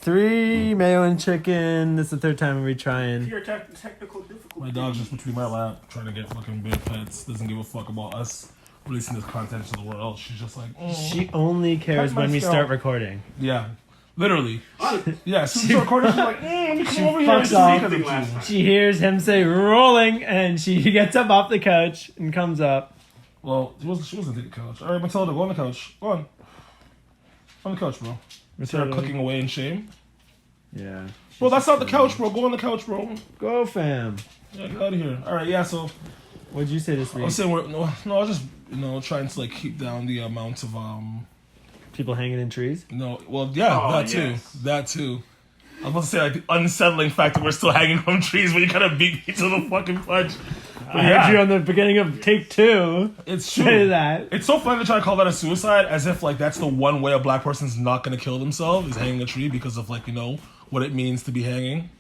3 Mayo and chicken. This is the third time we're trying. Your technical difficulty. My dog's just between my lap trying to get fucking big pets. Doesn't give a fuck about us releasing this content to the world. She's just like, She only cares when we start recording. Yeah. Literally. Yeah, as soon as we're recording, she's like, let me come over here and fucks see off. She hears him say rolling and she gets up off the couch and comes up. Well, she wasn't at the couch. Alright, Matilda, go on the couch. Go on. On the couch, bro. Instead of clicking away in shame. Yeah. Bro, that's not the couch, bro. Go on the couch, bro. Go, fam. Yeah, get out of here. Alright, yeah, so What'd you say this week? I was saying I was just trying to like keep down the amount of people hanging in trees? No, well, yeah, that too. I was about to say like the unsettling fact that we're still hanging from trees when you kind of beat me to the fucking punch. I heard you on the beginning of take 2. It's true. Say that. It's so funny to try to call that a suicide, as if like that's the one way a black person's not gonna kill themselves is hanging a tree because of like what it means to be hanging.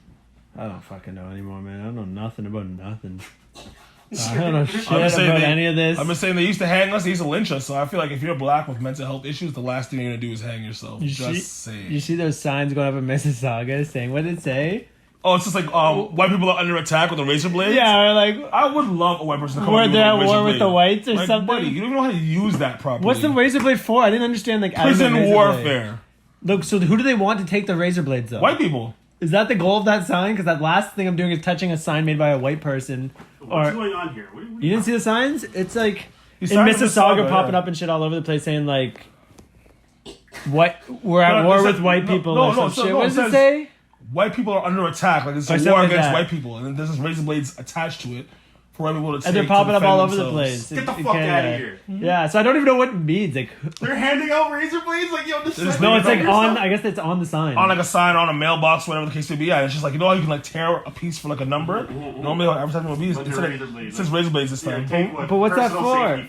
I don't fucking know anymore, man. I don't know nothing about nothing. I don't know shit about any of this. I'm just saying they used to hang us, they used to lynch us. So I feel like if you're black with mental health issues, the last thing you're gonna do is hang yourself. You see those signs going up in Mississauga saying, what did it say? Oh, it's just like white people are under attack with a razor blade. Yeah, or like I would love a white person to come. Were they at war with the whites or like, something? Buddy, you don't even know how to use that properly. What's the razor blade for? I didn't understand. Like prison warfare. Look, so who do they want to take the razor blades though? White people. Is that the goal of that sign? Because that last thing I'm doing is touching a sign made by a white person. What's going on here? You didn't see the signs? It's like in Mississauga popping up and shit all over the place saying like, "What we're at war with white people." What does it say? White people are under attack. Like it's a war against white people, and then there's just razor blades attached to it for white people to take. And they're popping up all over the place. Get the fuck out of here! Yeah, so I don't even know what it means. Like they're handing out razor blades. Like yo, this is no, it's like on. I guess it's on the sign. On like a sign, on a mailbox, whatever the case may be. Yeah, it's just like how you can like tear a piece for like a number. Normally, advertising would be it says razor blades this time. But what's that for?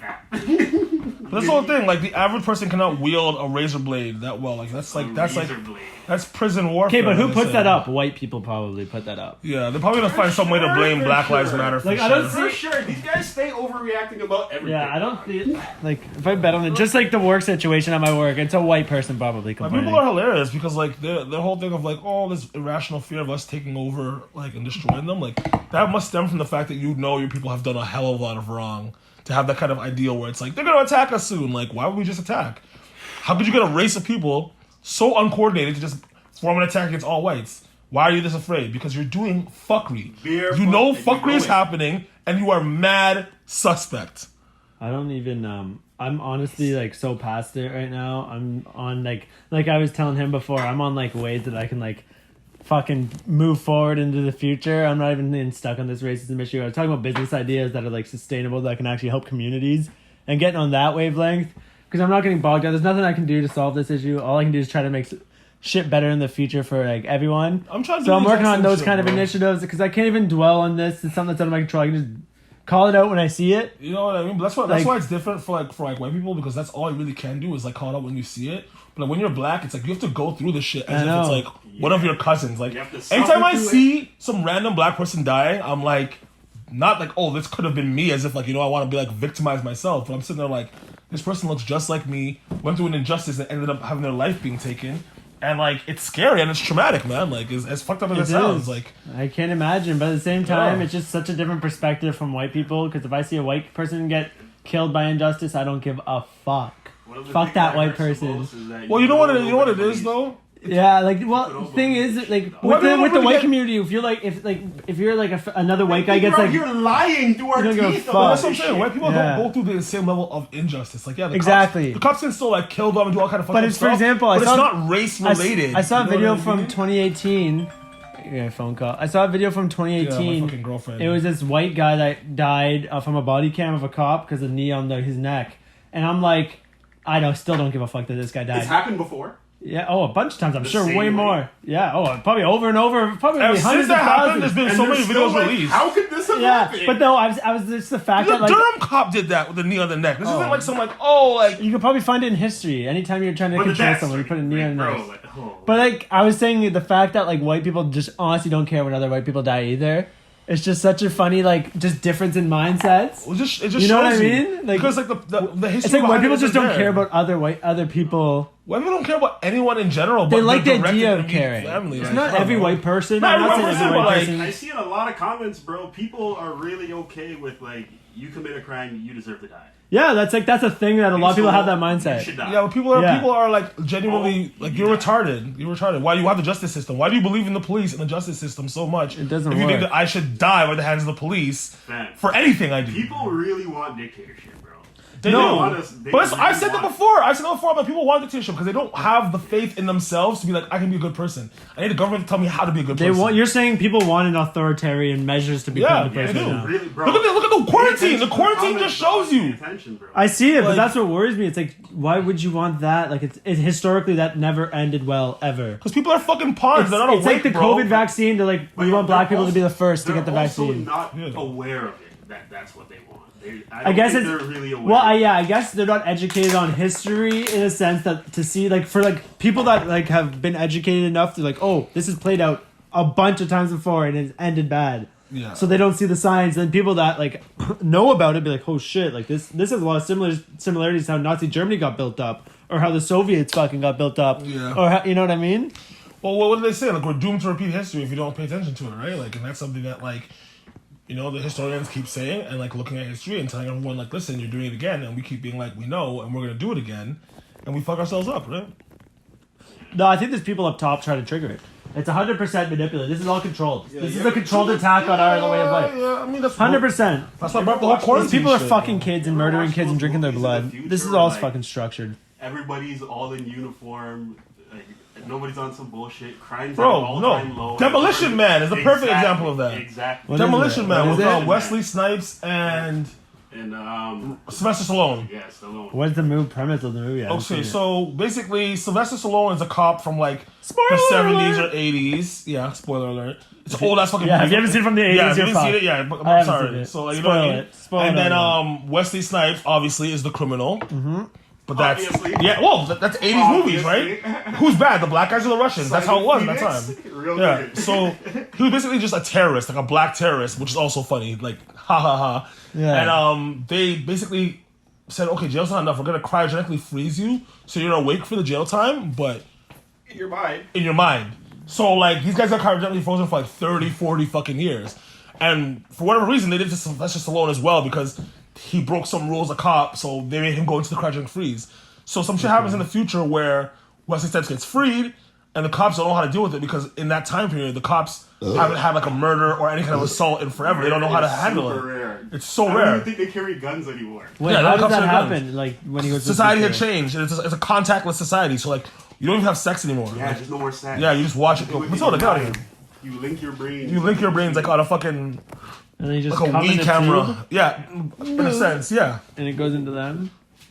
But that's the whole thing. Like the average person cannot wield a razor blade that well. Like that's prison warfare. Okay, but who puts that up? White people probably put that up. Yeah, they're probably gonna find some way to blame Black Lives Matter. For like I don't for sure. These guys stay overreacting about everything. Yeah, I don't see it. Like if I bet on it, just like the work situation at my work, it's a white person probably complaining. People are hilarious because like the whole thing of like this irrational fear of us taking over like and destroying them, like that must stem from the fact that your people have done a hell of a lot of wrong. To have that kind of ideal where it's like they're gonna attack us soon. Like, why would we just attack? How could you get a race of people so uncoordinated to just form an attack against all whites? Why are you this afraid? Because you're doing fuckery. You know fuckery is happening, and you are mad suspect. I don't even. I'm honestly like so past it right now. I'm on like I was telling him before. I'm on like ways that I can like fucking move forward into the future. I'm not even stuck on this racism issue. I was talking about business ideas that are like sustainable, that can actually help communities, and getting on that wavelength because I'm not getting bogged down. There's nothing I can do to solve this issue. All I can do is try to make shit better in the future for like everyone. I'm working on those kind of initiatives because I can't even dwell on this. It's something that's out of my control. I can just call it out when I see it. You know what I mean? But that's why it's different for white people because that's all you really can do is like call it out when you see it. But like when you're black, it's like you have to go through the shit as if it's like one of your cousins. Like anytime I see some random black person dying, I'm like, not like this could have been me, as if like I want to be like victimize myself. But I'm sitting there like this person looks just like me, went through an injustice and ended up having their life being taken. And like it's scary and it's traumatic, man. Like as fucked up as it sounds, like I can't imagine. But at the same time, it's just such a different perspective from white people. Because if I see a white person get killed by injustice, I don't give a fuck. Fuck that white person. Well, you know what it is though. Yeah, like the thing is like with the white community, if you're like if you're like another white guy gets like you're lying through our teeth. That's what I'm saying. White people don't go through the same level of injustice. Like exactly. The cops can still like kill them and do all kind of fucking stuff. But for example, it's not race related. I saw a video from 2018. A phone call. I saw a video from 2018. Yeah, my fucking girlfriend. It was this white guy that died from a body cam of a cop because of knee on his neck, and I'm like, still don't give a fuck that this guy died. It's happened before. Yeah, a bunch of times. I'm sure way more. Yeah, probably over and over. Probably hundreds of thousands. There's been so many videos released. How could this have happened? But no, I was just the fact that like Durham cop did that with the knee on the neck. This isn't like some you could probably find it in history. Anytime you're trying to control someone, you put a knee on the neck. But like I was saying, the fact that like white people just honestly don't care when other white people die either. It's just such a funny, like, just difference in mindsets. It just you know what I shows mean? Like, because like the history. It's like white people just don't there. care about other people. White people don't care about anyone in general. They but like the directed idea of immediate caring. families. It's not every white person. Not I'm not every saying every white white person, person. I see in a lot of comments, bro, people are really okay with, like, you commit a crime, you deserve to die. Yeah, that's a thing that a lot of people have that mindset. You should die. Yeah, but people are like genuinely like you're retarded. You're retarded. Why do you have the justice system? Why do you believe in the police and the justice system so much? It doesn't if you work. think that I should die by the hands of the police for anything I do. People really want dictatorship, bro. They No. do. But I've said that before. I've said that before, but people want dictatorship because they don't have the faith in themselves to be like, I can be a good person. I need the government to tell me how to be a good person. You're saying people want an authoritarian measures to be put into place they right do. now. Really, bro. Look at the quarantine. The quarantine just shows you. I see it, but Like- that's what worries me. It's like, why would you want that? Like, it's historically that never ended well ever. Because people are fucking pawns. It's, They're not it's like awake, the bro. COVID vaccine. They're like, we want black people to be the first to get the vaccine. They're also not aware of it. That's what they want. I guess they're really aware. Well, I guess they're not educated on history in a sense that to see like for like people that like have been educated enough to like, oh, this has played out a bunch of times before and it's ended bad. Yeah. So they don't see the signs. And people that like know about it be like, oh shit, like this has a lot of similarities to how Nazi Germany got built up or how the Soviets fucking got built up. Yeah. Or how, you know what I mean? Well, what do they say? Like, we're doomed to repeat history if you don't pay attention to it, right? Like, and that's something that, like, you know, the historians keep saying and, like, looking at history and telling everyone, like, listen, you're doing it again. And we keep being like, we know, and we're going to do it again. And we fuck ourselves up, right? No, I think there's people up top trying to trigger it. It's 100% manipulated. This is all controlled. This is a controlled attack on our way of life. Yeah, I mean, that's 100%. That's why I brought the whole These quarantine people are shit. fucking kids and murdering kids and drinking their movies in the blood. future This is all where, like, fucking structured. Everybody's all in uniform. Like, nobody's on some bullshit. Crime's Bro, at an all-time low. Demolition Man is the perfect Exactly, example of that. Exactly. What Demolition is it? Man What with is it? Wesley Snipes and And Sylvester Stallone. yeah, Stallone. What's the premise of the movie? I haven't seen Okay, it. so basically, Sylvester Stallone is a cop from like Spoiler the 70s alert! or 80s. Yeah, spoiler alert. It's an old ass fucking Yeah, movie. if you haven't seen it from the 80s, yeah, if you you're haven't seen fucked. it, yeah, but I I'm haven't seen sorry. it. So like, you know what I Spoil mean? it. Spoil And it then all. Wesley Snipes obviously is the criminal. Mm-hmm. But that's Obviously. yeah. Well, that's 80s movies, right? Obviously. Who's bad? The black guys or the Russians? That's how it was at that time. Real Yeah, good. so he was basically just a terrorist, like a black terrorist, which is also funny, like ha ha ha. Yeah. And they basically said, okay, jail's not enough. We're gonna cryogenically freeze you, so you're awake for the jail time, but In your mind. in your mind. So like these guys got cryogenically frozen for like 30, 40 fucking years, and for whatever reason they did this to Sylvester Stallone as well because he broke some rules, a cop, so they made him go into the cryogenic freeze. So some shit happens in the future where Wesley Snipes gets freed, and the cops don't know how to deal with it because in that time period, the cops haven't had like a murder or any kind of assault in forever. They don't know how to handle Super it. rare. It's so I don't rare. even think they carry guns anymore. Wait, yeah, how the did cops that are guns. happen? Like when he was Society had changed. It's a contactless society, so like you don't even have sex anymore. Yeah, Like, there's no more sex. yeah, you just watch it. Go, Matilda, get out of here. You link your brain. You link your brains like on a fucking and then you just like a come in Wii a camera. tube, Yeah, in a sense, yeah. and it goes into them.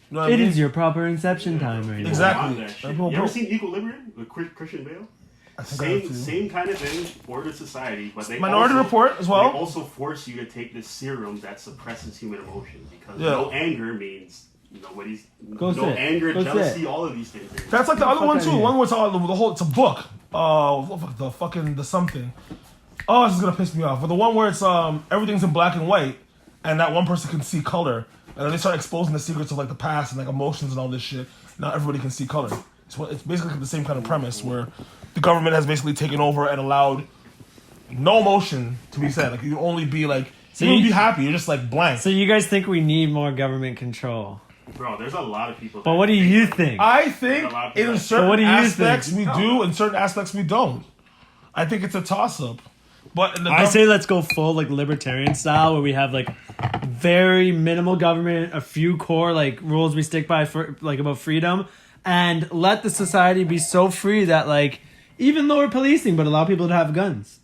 You know what I It mean? is your proper inception time right now. Exactly. On that shit. Bro, You bro. ever seen Equilibrium with Christian Bale? I think I have to. Same kind of thing, ordered society, but they Minority also, Report as well. They also force you to take this serum that suppresses human emotion because Yeah. no anger means nobody's Go no sit. anger, Go jealousy, sit. all of these things. That's like the other fuck one outta too. here. One was all the whole. It's a book. The Oh, this is gonna piss me off. But the one where it's everything's in black and white, and that one person can see color, and then they start exposing the secrets of like the past and like emotions and all this shit. Now everybody can see color. It's basically the same kind of premise where the government has basically taken over and allowed no emotion to be said. Like you can only be like So you can you- be happy. You're just like blank. So you guys think we need more government control? Bro, there's a lot of people. But what do you think? I think A lot of in people- certain what do you aspects think? we do, in certain aspects we don't. I think it's a toss up. But in the I say let's go full like libertarian style where we have like very minimal government, a few core like rules we stick by for like about freedom, and let the society be so free that like even lower policing, but allow people to have guns.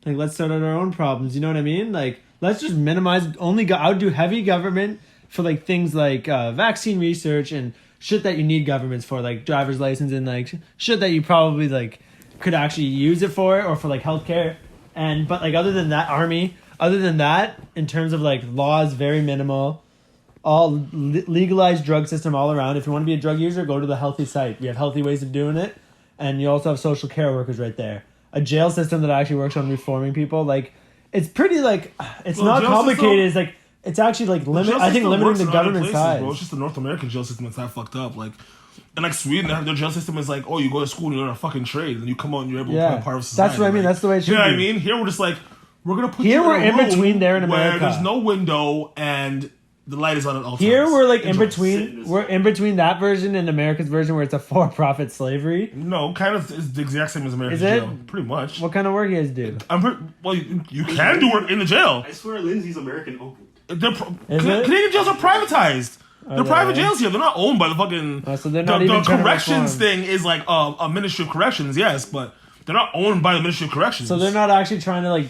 Like let's sort out our own problems. You know what I mean? Like let's just minimize I would do heavy government for like things like vaccine research and shit that you need governments for, like driver's license and like shit that you probably like could actually use it for or for like healthcare. And but like other than that, army. Other than that, in terms of like laws, very minimal. All legalized drug system all around. If you want to be a drug user, go to the healthy site. We have healthy ways of doing it, and you also have social care workers right there. A jail system that actually works on reforming people. Like it's pretty like it's Well, not jail complicated. system- It's like it's actually like limit. I think system limiting works the in other government places, size. bro. It's just the North American jail system that's that fucked up. Like, and like Sweden, their jail system is like, oh, you go to school and you learn a fucking trade, and you come out and you're able to be a part of society. That's what I mean. Like, that's the way it should you know be. what I mean? Here we're just like, we're gonna put Here you we're in, a in room between there in where America. there's no window and the light is on at all times. Here we're like in Enjoy. between. We're in between that version and America's version where it's a for-profit slavery. No, kind of is the exact same as American Is it? jail, pretty much. What kind of work you guys do? Well, you can do work in the jail. I swear, Lindsay's American owned. Canadian jails are privatized. They're private jails here. They're not owned by the fucking. So they're not even the trying to corrections reform. thing is like a Ministry of Corrections, yes, but they're not owned by the Ministry of Corrections. So they're not actually trying to like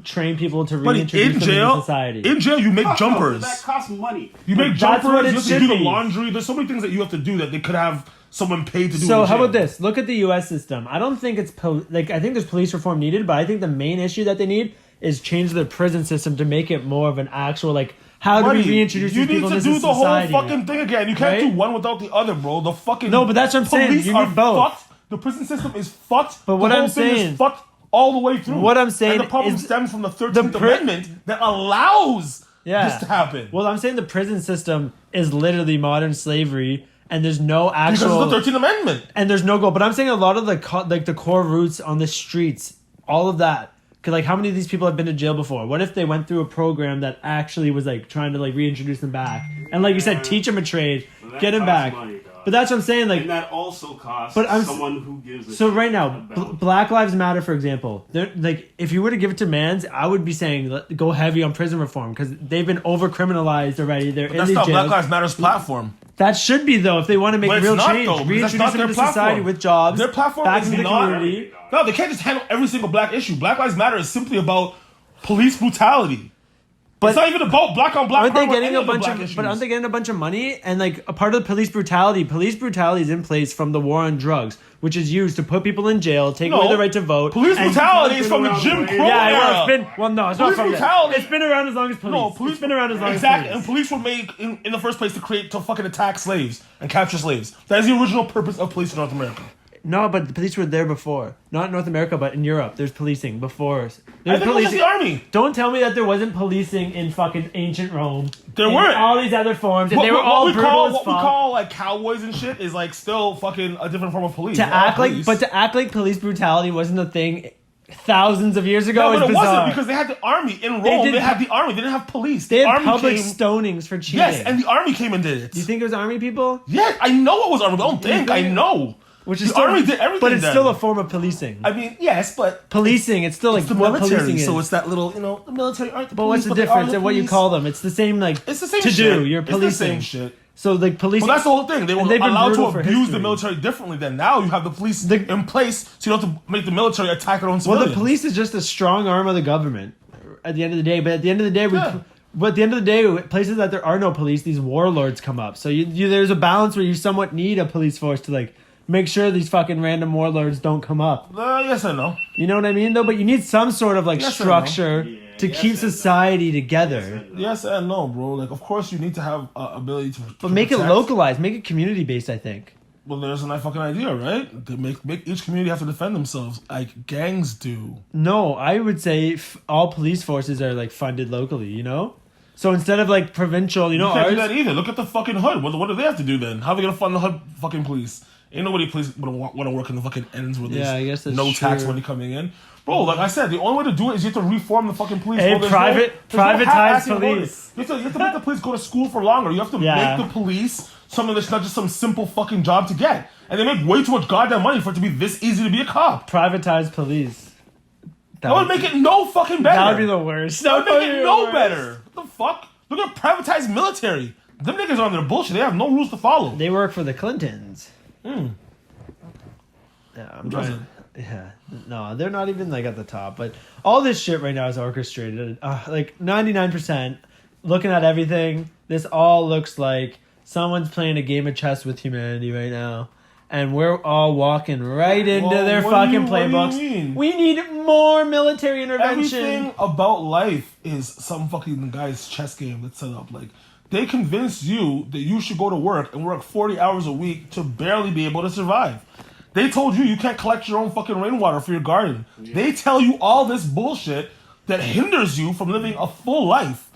train people to But reintroduce in them jail, into society. in jail, you make jumpers. That costs money. You make That's jumpers. what it You have to should do the be. laundry. There's so many things that you have to do that they could have someone paid to do. So in how jail. about this? Look at the U.S. system. I don't think it's like I think there's police reform needed, but I think the main issue that they need is change the prison system to make it more of an actual like how do we Buddy, reintroduce you these people need to into do the society? whole fucking thing again. You can't Right? do one without the other, bro. The fucking No, but that's what I'm saying. police You are need both. fucked. The prison system is fucked. But what the whole I'm thing saying- is fucked all the way through. What I'm saying and the problem is stems from the 13th the pri- Amendment that allows this to happen. Well, I'm saying the prison system is literally modern slavery, and there's no because actual of the 13th Amendment. and there's no goal. But I'm saying a lot of the the core roots on the streets, all of that. Cause like how many of these people have been to jail before? What if they went through a program that actually was like trying to like reintroduce them back and like you said, teach them a trade, Well, get them costs back. money, dog. But that's what I'm saying. Like And that also costs But I'm- someone who gives a so shit right now, about- Black Lives Matter, for example, they're like if you were to give it to Mans, I would be saying go heavy on prison reform because they've been over criminalized already. They're in That's these not Black jails. Lives Matter's platform. That should be though if they want to make But it's real not, change, though, because that's reintroduce not them their into society platform. with jobs, Their platform back is into the not- community. No, they can't just handle every single black issue. Black Lives Matter is simply about police brutality. But it's not even about black on black. aren't they crime or getting any a of the bunch black of? issues. But aren't they getting a bunch of money? And like a part of the police brutality is in place from the war on drugs, which is used to put people in jail, take away the right to vote. Police and- brutality is from the around Jim the way. Crow Yeah, era. well, it's been no, it's not Police from brutality- that. It's been around as long as police. No, police. It's been around as long exactly, as and police. police were made in the first place to fucking attack slaves and capture slaves. That is the original purpose of police in North America. No, but the police were there before. Not in North America, but in Europe. There's policing before. I There's think it was just policing. the army. Don't tell me that there wasn't policing in fucking ancient Rome. There and weren't. all these other forms, and What, they were what all we brutal call as what fuck. we call like cowboys and shit is like still fucking a different form of police. to They're all act like, police. but to act like police brutality wasn't a thing thousands of years ago no, is but it bizarre. wasn't because they had the army in Rome. did They had pu- the army. They didn't have police. they The had army public came. stonings for cheating. Yes, and the army came and did it. Do you think it was army people? Yeah, I know it was army. But I don't think I know. Which is the still, army did everything. but it's then. still a form of policing. I mean, yes, but Policing, it's still like it's the what military, policing is. so it's that little, the military aren't the but police. what's the they are difference the in what you police. call them? It's the same, like It's the same to shit. do. You're It's policing. the same shit. So like policing. Well, that's the whole thing. They were And they've been allowed to brutal for abuse the history. military differently. Then now you have the police in place, so you don't have to make the military attack their own Well, civilians. the police is just a strong arm of the government at the end of the day. But at the end of the day, but at the end of the day, places that there are no police, these warlords come up. So you there's a balance where you somewhat need a police force to like make sure these fucking random warlords don't come up. Yes and no. You know what I mean, though? But you need some sort of like Yes and no. structure Yeah, to yes keep and no. society together. Yes and no, bro. Like, of course, you need to have ability to. But make it localized, make it community based. I think. Well, there's a nice fucking idea, right? To make each community have to defend themselves, like gangs do. No, I would say all police forces are like funded locally. You know, so instead of like provincial, you know, You can't do ours. that either. Look at the fucking hood. What do they have to do then? How are they gonna fund the hood fucking police? Ain't nobody police want to work in the fucking ends where there's Yeah, I guess that's no tax true. money coming in. Bro, like I said, the only way to do it is you have to reform the fucking police. Hey, Bro, there's privatized half-assing about it. police. You have to make the police go to school for longer. You have to Yeah. make the police something that's not just some simple fucking job to get. And they make way too much goddamn money for it to be this easy to be a cop. Privatized police. That would make it no fucking better. That would be the worst. That would make be it the no worst. better. What the fuck? Look at privatized military. Them niggas are on their bullshit. They have no rules to follow. They work for the Clintons. Yeah, I'm trying. Doesn't. Yeah, no, they're not even like at the top. But all this shit right now is orchestrated. Like 99%. Looking at everything, this all looks like someone's playing a game of chess with humanity right now. And we're all walking right into Well, their what fucking do you playbooks. mean? We need more military intervention. Everything about life is some fucking guy's chess game that's set up. Like, they convince you that you should go to work and work 40 hours a week to barely be able to survive. They told you you can't collect your own fucking rainwater for your garden. Yeah. They tell you all this bullshit that hinders you from living a full life,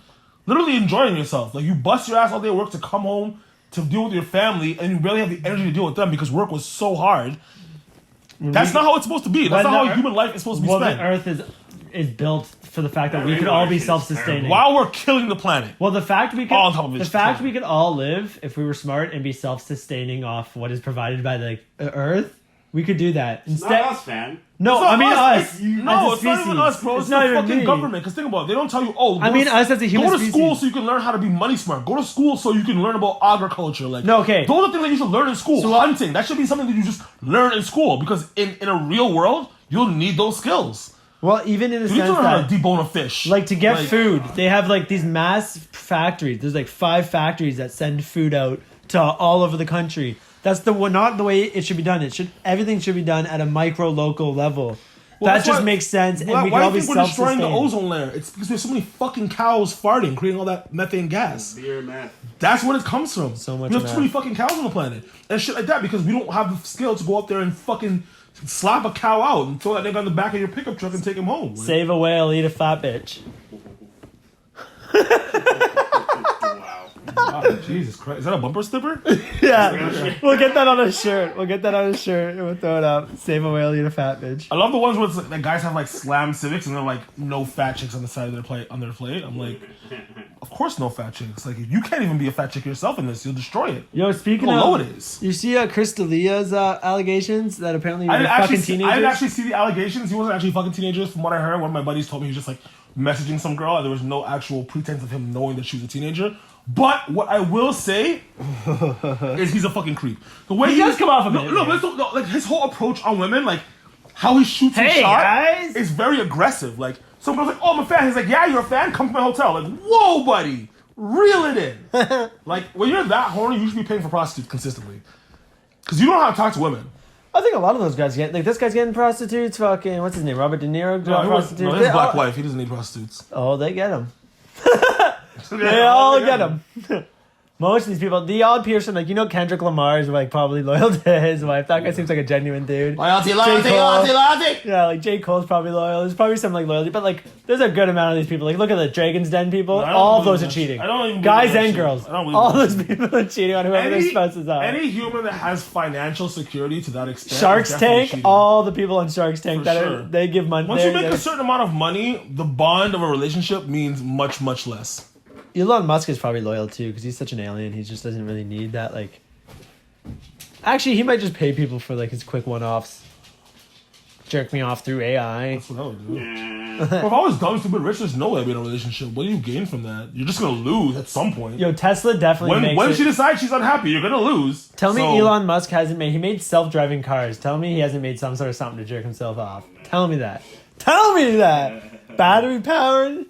literally enjoying yourself. Like you bust your ass all day at work to come home to deal with your family, and you barely have the energy to deal with them because work was so hard. That's not how it's supposed to be. That's not how human life is supposed to be spent. The Earth is built for the fact that we could all be self-sustaining. While we're killing the planet. Well, we could all live if we were smart and be self-sustaining off what is provided by the Earth. We could do that. Instead, it's not us, fan. No, I mean us. No, it's not even us, bro. It's not the fucking government. Because think about it. They don't tell you, us as a human species. Go to school so you can learn how to be money smart. Go to school so you can learn about agriculture. Like, no, okay. Those are things that you should learn in school. So, hunting. That should be something that you just learn in school. Because in a real world, you'll need those skills. Well, even in the sense that... You need to learn how to debone a fish. Like, to get food, they have, like, these mass factories. There's, like, 5 factories that send food out to all over the country. That's not the way it should be done. Everything should be done at a micro local level. Well, that just makes sense, and we can all be self-sustained. Why do you think we're destroying the ozone layer? It's because there's so many fucking cows farting, creating all that methane gas. Beer, meth. That's where it comes from. So much. We have too many fucking cows on the planet and shit like that because we don't have the skill to go up there and fucking slap a cow out and throw that nigga on the back of your pickup truck and take him home. Save a whale, eat a fat bitch. Wow, Jesus Christ. Is that a bumper sticker? Yeah. We'll get that on a shirt. We'll throw it up. Save a whale, eat a fat bitch. I love the ones where it's like, the guys have like slam civics and they're like no fat chicks on the side of their plate I'm like, of course no fat chicks. Like you can't even be a fat chick yourself in this. You'll destroy it. Yo, speaking of, low it is. You see Chris D'Elia's allegations that apparently he was fucking teenagers? I didn't actually see the allegations. He wasn't actually fucking teenagers. From what I heard, one of my buddies told me he was just like messaging some girl and there was no actual pretense of him knowing that she was a teenager. But what I will say is he's a fucking creep. The way he does come off of it. No, like his whole approach on women, like how he shoots his shot is very aggressive. Like some girl's like, "Oh, I'm a fan." He's like, "Yeah, you're a fan. Come to my hotel." Like, whoa, buddy, reel it in. Like when you're that horny, you should be paying for prostitutes consistently because you don't know how to talk to women. I think a lot of those guys get, like, this guy's getting prostitutes. Fucking what's his name? Robert De Niro got prostitutes. No, his black wife. He doesn't need prostitutes. Oh, they get them. They all get them. Most of these people, the odd person, like, Kendrick Lamar is like probably loyal to his wife. That guy seems like a genuine dude. Loyalty. Yeah, like J. Cole's probably loyal. There's probably some like loyalty, but like there's a good amount of these people. Like look at the Dragon's Den people. All of those are cheating. I don't even guys and girls. All those people are cheating on whoever their spouses are. Any human that has financial security to that extent. Shark's Tank. All the people on Shark's Tank they give money. Once you make a certain amount of money, the bond of a relationship means much, much less. Elon Musk is probably loyal too because he's such an alien. He just doesn't really need that. Like, actually, he might just pay people for like his quick one-offs. Jerk me off through AI. That's what I would do. If I was dumb, stupid, rich, there's no way I'd be in a relationship. What do you gain from that? You're just gonna lose at some point. Yo, Tesla definitely when she decides she's unhappy, you're gonna lose. Tell me Elon Musk he made self-driving cars. Tell me he hasn't made some sort of something to jerk himself off. Tell me that. Battery powered.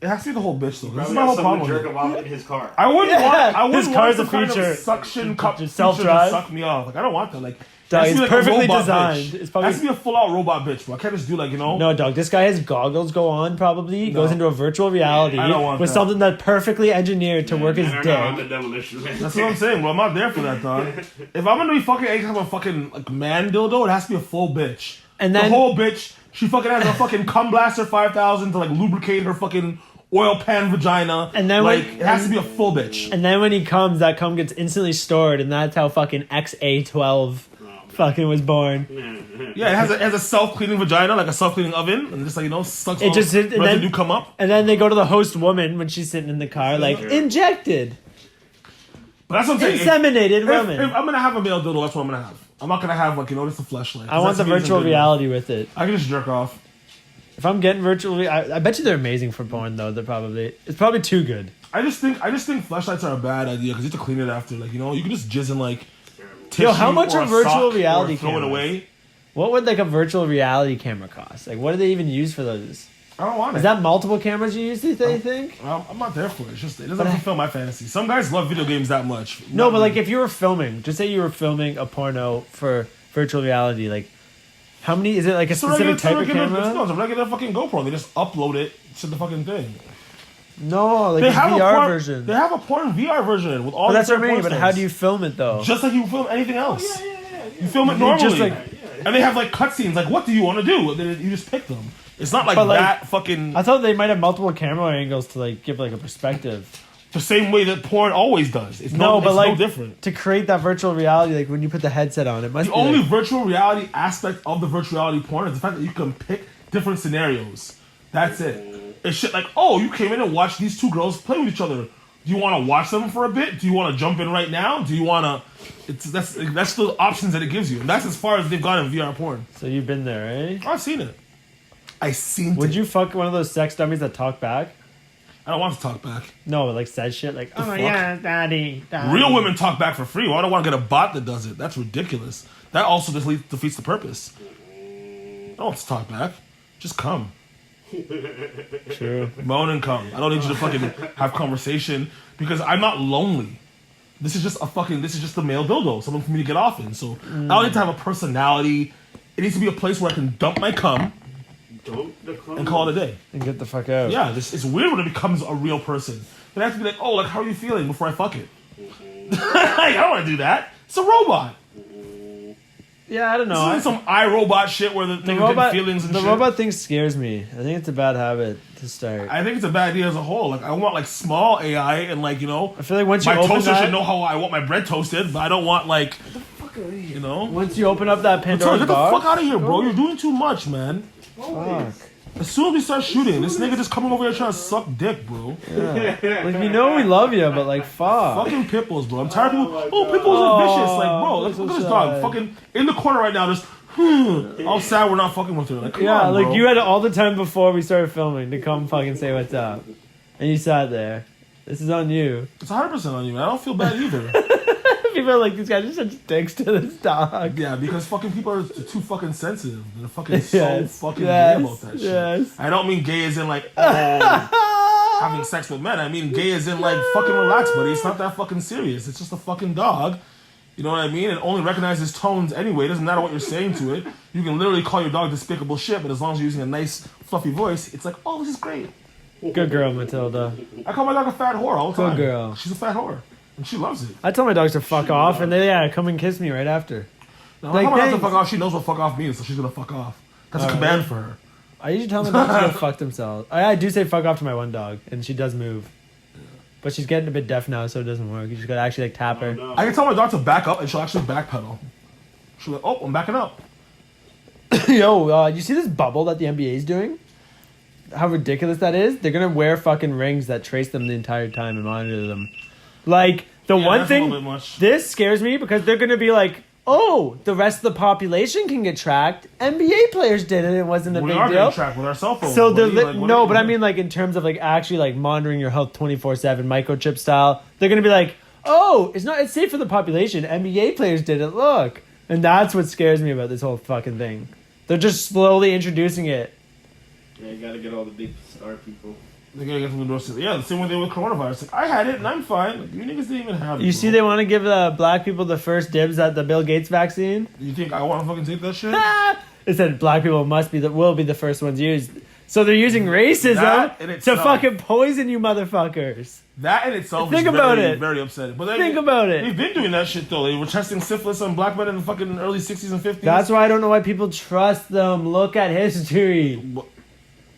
It has to be the whole bitch though. This is my whole problem. Jerk him off in his car. I wouldn't want his car's some a feature. Kind of suction cup self-drive to suck me off. Like I don't want that. Like it's like perfectly designed. It has to be a full-out robot bitch, bro. I can't just do like No, dog. This guy has goggles go on. Probably he goes into a virtual reality with something that's perfectly engineered to work his dick. That's what I'm saying, bro. I'm not there for that, dog. If I'm gonna be fucking any kind of a fucking like man dildo, it has to be a full bitch. And then the whole bitch, she fucking has a fucking cum blaster 5000 to like lubricate her fucking oil pan vagina. And then it has to be a full bitch. And then when he comes, that cum gets instantly stored, and that's how fucking XA12 fucking was born. Yeah, it has a self-cleaning vagina, like a self-cleaning oven, and just like sucks all residue come up. And then they go to the host woman when she's sitting in the car, like injected. But that's what I'm saying. Inseminated woman. If I'm gonna have a male dildo, that's what I'm gonna have. I'm not gonna have just a fleshlight. I want the virtual reality with it. I can just jerk off. If I'm getting virtual, I bet you they're amazing for porn though. It's probably too good. I just think fleshlights are a bad idea because you have to clean it after. Like you can just jizz in like tissue. Yo, how much are virtual reality cameras? Throw it away. What would like a virtual reality camera cost? Like, what do they even use for those? I don't want it. Is that multiple cameras you use? Do you think? I'm not there for it. It doesn't fulfill my fantasy. Some guys love video games that much. No, but like if you were filming, just say you were filming a porno for virtual reality, like. How many? Is it like a specific type of camera? No, it's a regular fucking GoPro. They just upload it to the fucking thing. No, like a VR version. They have a porn VR version with all. But that's what I mean. But how do you film it though? Just like you film anything else. Yeah. You film it normally. And they have like cutscenes. Like, what do you want to do? And then you just pick them. It's not like that fucking. I thought they might have multiple camera angles to like give like a perspective. The same way that porn always does. It's no different. To create that virtual reality, like when you put the headset on, it must. The only virtual reality aspect of the virtual reality porn is the fact that you can pick different scenarios. That's it. It's shit like, oh, you came in and watched these two girls play with each other. Do you want to watch them for a bit? Do you want to jump in right now? Do you want to? That's the options that it gives you, and that's as far as they've gone in VR porn. So you've been there, eh? I've seen it. Would you fuck one of those sex dummies that talk back? I don't want to talk back. No, like says shit like, oh yeah, daddy. Real women talk back for free. Why do I want to get a bot that does it? That's ridiculous. That also just defeats the purpose. I don't want to talk back. Just come. True. Moan and come. I don't need you to fucking have conversation because I'm not lonely. This is just the male dildo. Something for me to get off in. So I don't need to have a personality. It needs to be a place where I can dump my cum. And call it a day. And get the fuck out. Yeah, it's weird when it becomes a real person. Then I have to be like, oh, like, how are you feeling before I fuck it? Like, I don't want to do that. It's a robot. Yeah, I don't know. This isn't some iRobot shit where the robot feelings and shit. The robot thing scares me. I think it's a bad habit to start. I think it's a bad idea as a whole. Like, I want, like, small AI and, like, you know. I feel like once you my open toaster that, should know how I want my bread toasted, but I don't want, like, you know. Once you open up that Pandora's box. Get the fuck out of here, bro. You're doing too much, man. Fuck. As soon as we start shooting, this nigga just coming over here trying to suck dick, bro. Yeah. Like, we know we love you, but like, fuck. Fucking pitbulls, bro. I'm tired of people. Oh, pitbulls are vicious. Like, bro, look at this dog. Fucking in the corner right now, just, all sad we're not fucking with her. Like, come on, like, bro. you had all the time before we started filming to come fucking say what's up. And you sat there. This is on you. It's 100% on you, man. I don't feel bad either. People are like, these guys are such dicks to this dog. Yeah, because fucking people are too fucking sensitive. They're fucking so fucking gay about that shit. Yes. I don't mean gay as in like, oh, having sex with men. I mean gay as in like, fucking relax, buddy. It's not that fucking serious. It's just a fucking dog. You know what I mean? It only recognizes tones anyway. It doesn't matter what you're saying to it. You can literally call your dog despicable shit, but as long as you're using a nice, fluffy voice, it's like, oh, this is great. Good girl, Matilda. I call my dog a fat whore all the time. Good girl. She's a fat whore. And she loves it. I tell my dogs to fuck off, and they come and kiss me right after. No, like, I tell my dog to fuck off. She knows what fuck off means, so she's gonna fuck off. That's a command for her. I usually tell my dogs to go fuck themselves. I do say fuck off to my one dog, and she does move. But she's getting a bit deaf now, so it doesn't work. You just gotta actually like tap her. No. I can tell my dog to back up, and she'll actually backpedal. She'll be like, oh, I'm backing up. Yo, you see this bubble that the NBA is doing? How ridiculous that is? They're gonna wear fucking rings that trace them the entire time and monitor them. Like, the one thing, this scares me because they're going to be like, oh, the rest of the population can get tracked. NBA players did it. It wasn't a big deal. We are getting tracked with our cell phones. So but I mean like in terms of like actually like monitoring your health 24/7 microchip style. They're going to be like, oh, it's safe for the population. NBA players did it. Look. And that's what scares me about this whole fucking thing. They're just slowly introducing it. Yeah, you got to get all the big star people. They gotta get from the doors. Yeah, the same way they were with coronavirus. Like, I had it and I'm fine. Like, you niggas didn't even have it. You see, they want to give black people the first dibs at the Bill Gates vaccine. You think I want to fucking take that shit? It said black people will be the first ones used. So they're using racism to fucking poison you motherfuckers. That in itself is very upsetting. But think about it. They've been doing that shit though. They were testing syphilis on black men in the fucking early 60s and 50s. That's why I don't know why people trust them. Look at history.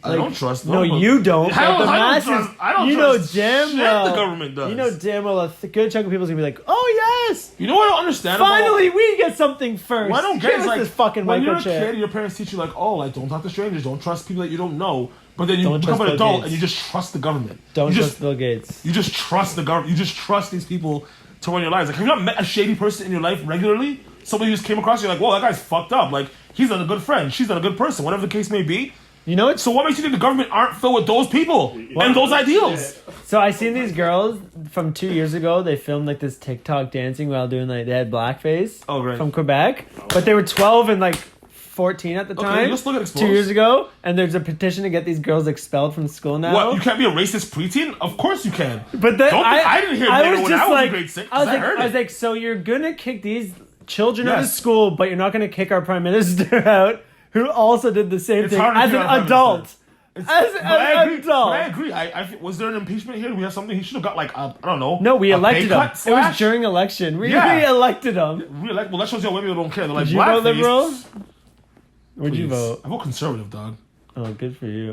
I don't trust them. No, you don't. I don't trust damn well. The government does. You know damn well a good chunk of people's gonna be like, oh yes. You know what I don't understand? Finally, we get something first. Well, I don't get like this fucking when you're a microchip. kid, your parents teach you like, oh, like don't talk to strangers, don't trust people that you don't know. But then you become an adult and you just trust the government. Don't trust Bill Gates. You just trust the government. You just trust these people to run your lives. Like, have you not met a shady person in your life regularly? Somebody who just came across you, like, whoa, that guy's fucked up. Like, he's not a good friend. She's not a good person. Whatever the case may be. You know what? So what makes you think the government aren't filled with those people and those ideals? So I seen these girls from 2 years ago. They filmed like this TikTok dancing while doing like they had blackface from Quebec, but they were 12 and like 14 at the time. Let's look at 2 years ago, and there's a petition to get these girls expelled from school now. What? You can't be a racist preteen? Of course you can. But then I didn't hear that when I was in grade 6. I was like, so you're gonna kick these children out of school, but you're not gonna kick our prime minister out, who also did the same thing as an adult. I agree. adult. But I agree. Was there an impeachment here? We have something. He should have got like I don't know. No, we elected him. It was / during election. We elected him. Well, that shows you how women don't care. They're like, did you vote liberal? Where'd Please. you vote? I vote conservative, dog. Oh, good for you.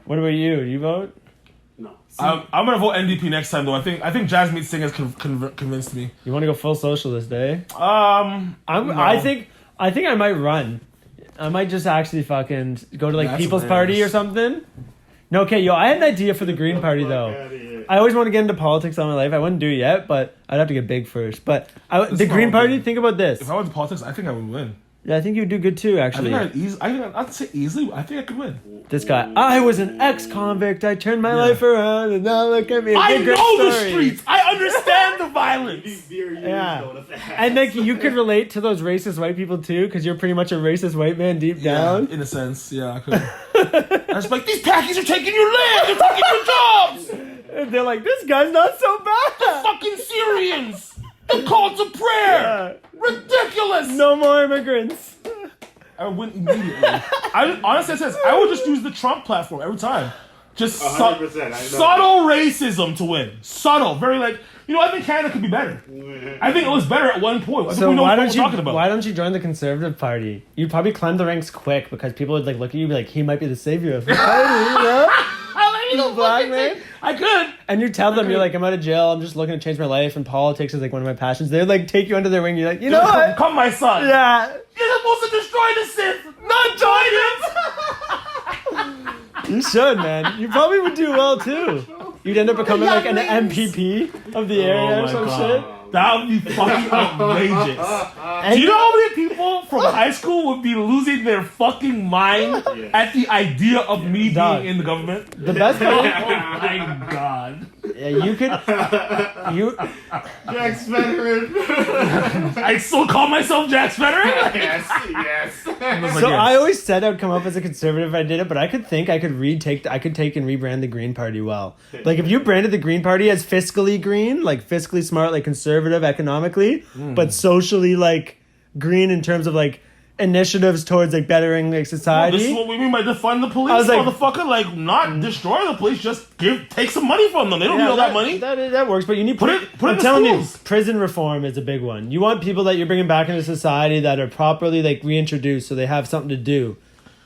What about you? Did you vote? No. I'm gonna vote NDP next time though. I think Jasmeet Singh has convinced me. You want to go full socialist, eh? No. I think I might run. I might just actually fucking go to like People's Party or something. No, okay, yo, I had an idea for the Green Party though. I always want to get into politics all my life. I wouldn't do it yet, but I'd have to get big first. But the Green Party, think about this. If I went to politics, I think I would win. Yeah, I think you'd do good too, actually. I'd say easily. I think I could win. This guy, I was an ex-convict. I turned my life around, and now look at me. I know the streets. I understand the violence. Yeah, and like you could relate to those racist white people too, because you're pretty much a racist white man deep down. In a sense, yeah, I could. I was like, these packies are taking your land. They're taking your jobs. And they're like, this guy's not so bad. Fucking Syrians. The call to prayer. Yeah. Ridiculous. No more immigrants. I would win immediately. Honestly, I would just use the Trump platform every time. Just 100%. Subtle racism to win. Subtle. Very like, I think Canada could be better. I think it was better at one point. So why don't you join the Conservative Party? You'd probably climb the ranks quick because people would like look at you and be like, he might be the savior of the party, black man. I could. And you tell them, you're like, I'm out of jail, I'm just looking to change my life, and politics is like one of my passions. They'd like take you under their wing. You're like, what? Come my son. Yeah. You're supposed to destroy the Sith, not join him. You should, man. You probably would do well too. You'd end up becoming like an MPP of the area or some shit. That would be fucking outrageous. Do you know how many people from high school would be losing their fucking mind at the idea of me being in the government? The best part. Oh my god. Yeah, you could. Jack's veteran. I still call myself Jack's veteran? Yes. So I always said I'd come up as a conservative if I did it, but I could take and rebrand the Green Party well. Like if you branded the Green Party as fiscally green, like fiscally smart, like conservative economically, but socially like green in terms of like initiatives towards like bettering like society. This is what we mean by defund the police, like, motherfucker. Like not destroy the police, just take some money from them. They don't need all that money. That works, but you need put it I'm in telling schools. you, prison reform is a big one. You want people that you're bringing back into society that are properly like reintroduced, so they have something to do.